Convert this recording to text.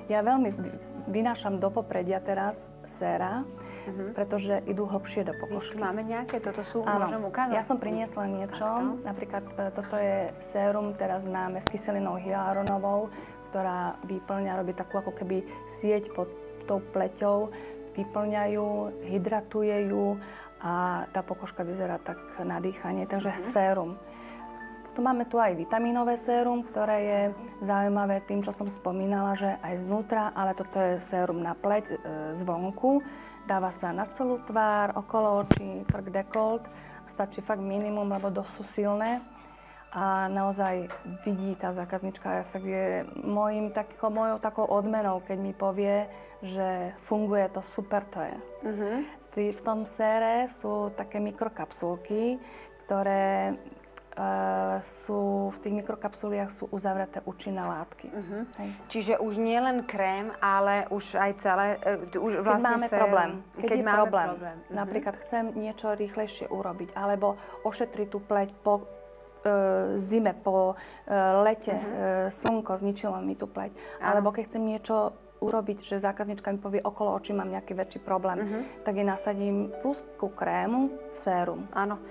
Ja veľmi vynášam do popredia teraz séra, pretože idú hlbšie do pokožky. Máme nejaké? Toto sú, áno, môžem ukázať? Ja som priniesla niečo, napríklad toto je sérum, teraz máme s kyselinou hyaluronovou, ktorá vyplňa, robí takú ako keby sieť pod tou pleťou, vyplňajú, hydratuje ju a tá pokožka vyzerá tak na dýchanie, takže sérum. Potom máme tu aj vitamínové sérum, ktoré je zaujímavé tým, čo som spomínala, že aj znútra, ale toto je sérum na pleť zvonku. Dáva sa na celú tvár, okolo očí, krk, dekolt. Stačí fakt minimum, lebo dosť sú silné. A naozaj vidí tá zákaznička efekt. Je mojou takou odmenou, keď mi povie, že funguje to, super to je. V tom sére sú také mikrokapsulky, ktoré v tých mikrokapsuliach sú uzavreté účinné látky. Čiže už nie len krém, ale už aj celé, už keď vlastne máme sérum. problém. Keď je máme problém. Napríklad chcem niečo rýchlejšie urobiť, alebo ošetriť tú pleť po zime, po lete, slnko zničilo mi tú pleť. Alebo keď chcem niečo urobiť, že zákaznička mi povie, okolo očí mám nejaký väčší problém, tak jej nasadím plus ku krému sérum. Áno.